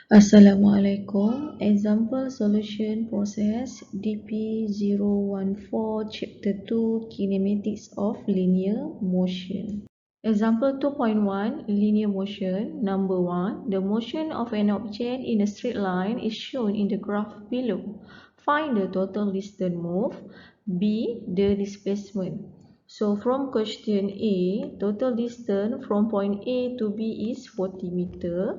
Assalamualaikum. Example solution process DP014 Chapter 2 Kinematics of Linear Motion. Example 2.1 Linear Motion. Number 1. The motion of an object in a straight line is shown in the graph below. Find the total distance moved. B. The displacement. So from question A, total distance from point A to B is 40 meter,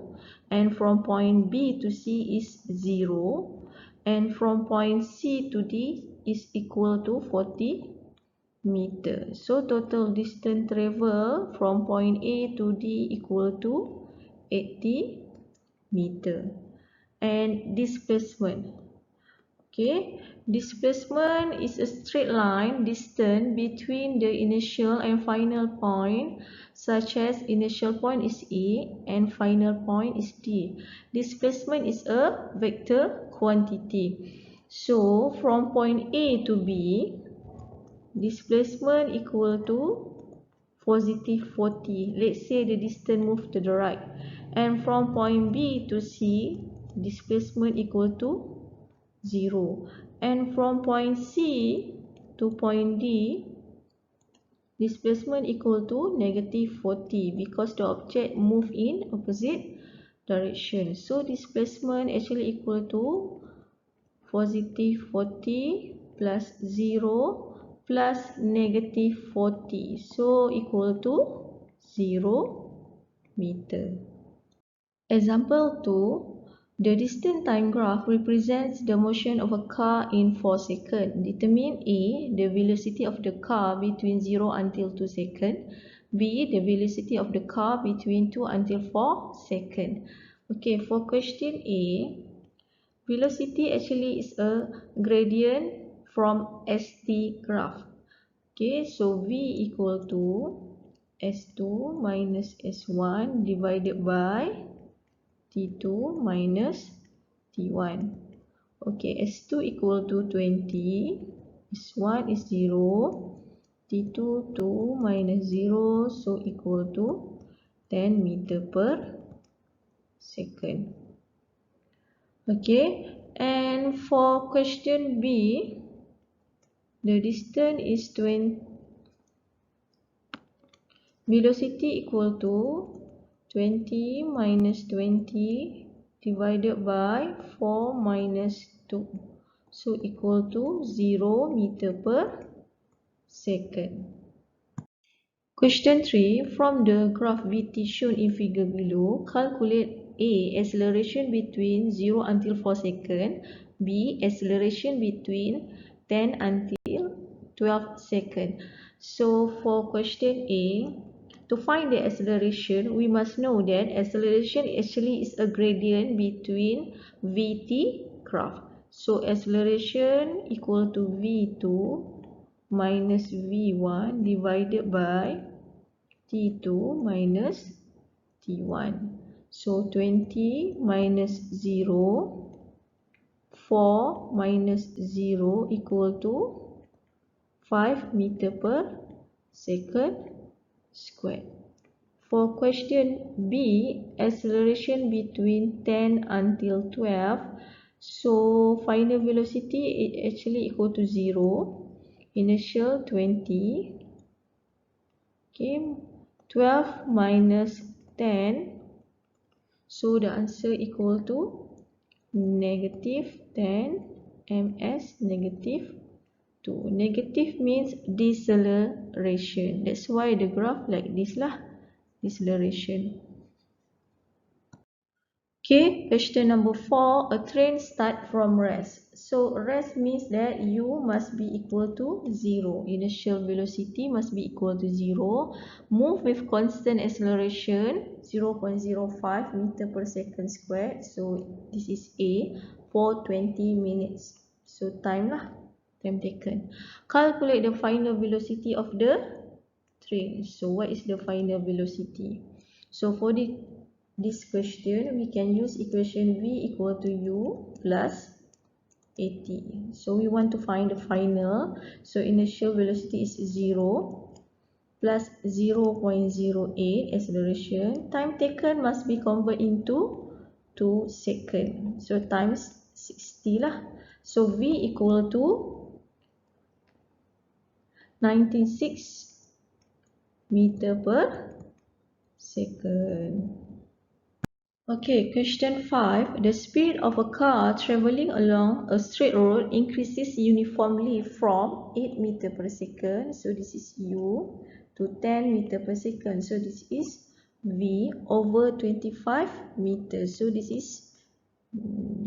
and from point B to C is 0, and from point C to D is equal to 40 meter. So total distance travel from point A to D equal to 80 meter. And displacement. Okay, displacement is a straight line distance between the initial and final point, such as initial point is A and final point is D. Displacement is a vector quantity. So from point A to B, displacement equal to positive 40. Let's say the distance moved to the right. And from point B to C, displacement equal to 0, and from point C to point D, displacement equal to negative 40 because the object move in opposite direction. So displacement actually equal to positive 40 plus 0 plus negative 40, so equal to 0 meter. Example 2. The distance time graph represents the motion of a car in 4 seconds. Determine A. The velocity of the car between 0 until 2 seconds. B. The velocity of the car between 2 until 4 seconds. Okay, for question A, velocity actually is a gradient from ST graph. Okay, so V equal to S2 minus S1 divided by T2 minus T1. Okay, S2 equal to 20, S1 is 0, T2 2 minus 0, so equal to 10 meter per second. Okay, and for question B, the distance is 20, velocity equal to 20 minus 20 divided by 4 minus 2, so equal to 0 meter per second. Question 3. From the graph VT shown in figure below, calculate A. Acceleration between 0 until 4 seconds. B. Acceleration between 10 until 12 seconds. So for question A, to find the acceleration, we must know that acceleration actually is a gradient between VT graph. So acceleration equal to V2 minus V1 divided by T2 minus T1. So 20 minus 0, 4 minus 0 equal to 5 meter per second squared. For question B, acceleration between 10 until 12. So final velocity actually equal to 0. Initial 20. Okay, 12 minus 10. So the answer equal to negative 10 ms negative 2. Negative means deceleration. That's why the graph like this lah, deceleration. Okay, question number 4. A train start from rest. So rest means that u must be equal to 0. Initial velocity must be equal to 0. Move with constant acceleration 0.05 meter per second squared. So this is A for 20 minutes. So time lah, time taken. Calculate the final velocity of the train. So what is the final velocity? So for this question, we can use equation V equal to U plus 80. So we want to find the final. So initial velocity is 0 plus 0.08 acceleration. Time taken must be converted into second. So times 60 lah. So V equal to 96 meter per second. Okay, question 5. The speed of a car traveling along a straight road increases uniformly from 8 meter per second. So this is U to 10 meter per second. So this is V over 25 meters. So this is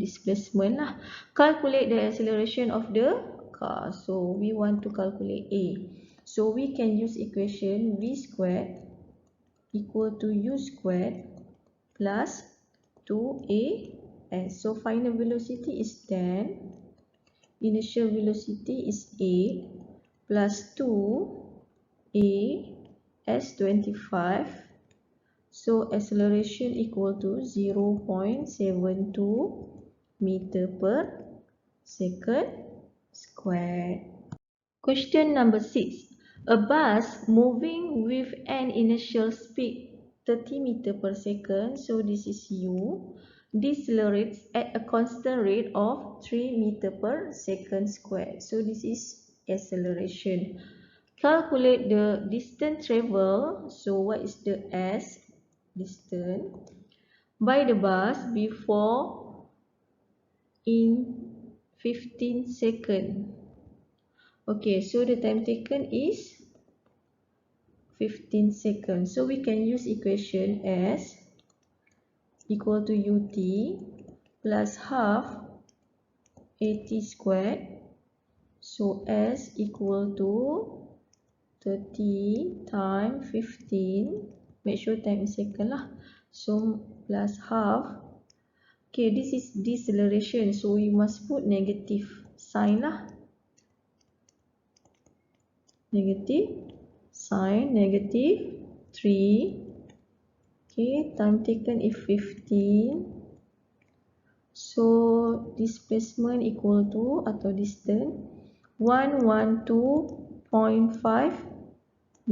displacement lah. Calculate the acceleration of the car. So we want to calculate A. So we can use equation V squared equal to U squared plus 2a. So final velocity is 10, initial velocity is 8 plus 2a as 25. So acceleration equal to 0.72 meter per second squared. Question number 6. A bus moving with an initial speed 30 meter per second, so this is U, decelerates at a constant rate of 3 meter per second squared. So this is acceleration. Calculate the distance traveled. So what is the S? Distance by the bus before in 15 seconds. Okay, so the time taken is 15 seconds. So we can use equation S equal to UT plus half AT squared. So S equal to 30 times 15. Make sure time in second lah. So plus half. Okay, this is deceleration. So we must put negative sign lah. Negative sign, negative 3. Okay, time taken is 15. So displacement equal to atau distance 112.5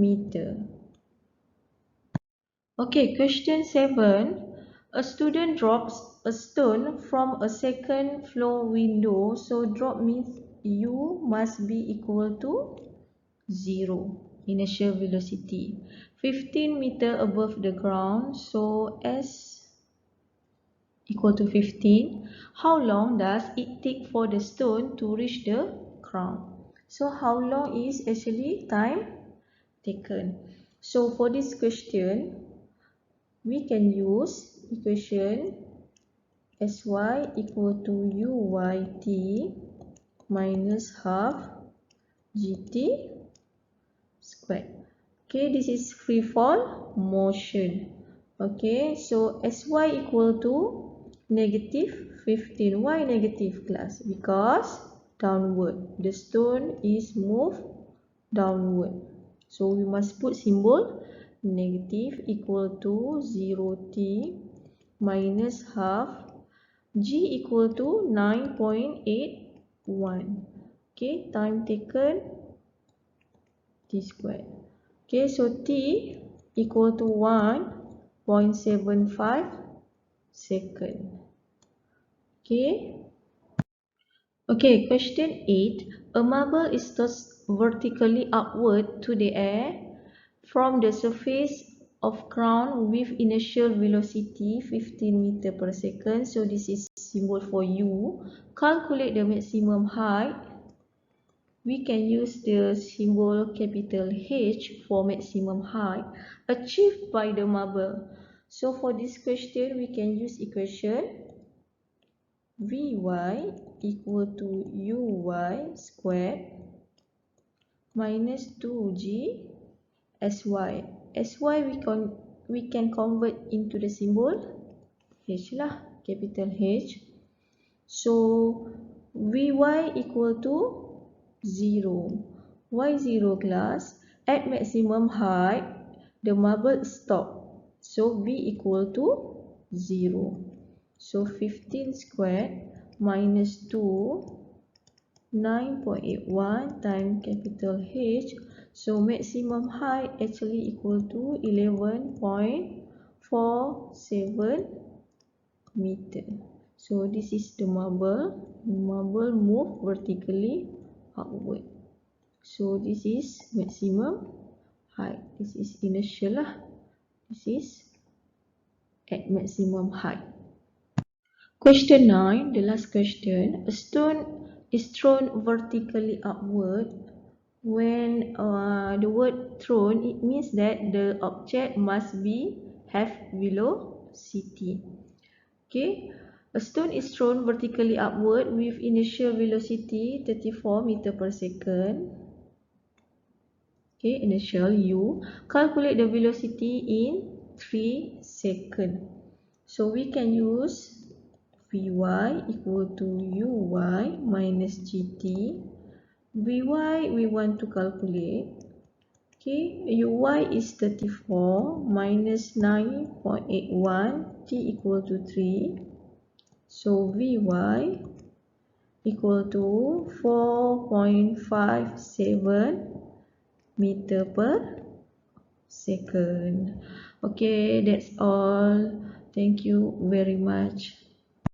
meter. Okay, question 7. A student drops a stone from a second floor window. So drop means U must be equal to 0. Initial velocity 15 meter above the ground. So S equal to 15. How long does it take for the stone to reach the ground? So how long is actually time taken? So for this question, we can use equation Sy equal to Uyt minus half Gt squared. Okay, this is free fall motion. Okay, so Sy equal to negative 15. Why negative, class? Because downward. The stone is moved downward. So we must put symbol negative equal to 0t minus half G equal to 9.81. Okay, time taken T squared. Okay, so T equal to 1.75 second. Okay. Okay, question 8. A marble is tossed vertically upward to the air from the surface of ground with initial velocity 15 meter per second. So this is symbol for U. Calculate the maximum height. We can use the symbol capital H for maximum height achieved by the marble. So for this question, we can use equation Vy equal to Uy squared minus 2G Sy. Sy we can convert into the symbol H lah, capital H. So Vy equal to 0. Why 0, class? At maximum height, the marble stop. So V equal to 0. So 15 squared minus 2, 9.81 times capital H. So maximum height actually equal to 11.47 meter. So this is the marble. Marble move vertically upward. So this is maximum height. This is inertial lah. This is at maximum height. Question 9, the last question. A stone is thrown vertically upward. When the word thrown, it means that the object must have velocity. Okay, a stone is thrown vertically upward with initial velocity 34 meter per second. Okay, initial u. Calculate the velocity in 3 seconds. So we can use Vy equal to Uy minus Gt. Vy we want to calculate. Okay, Uy is 34 minus 9.81, T equal to 3. So Vy equal to 4.57 meter per second. Okay, that's all. Thank you very much.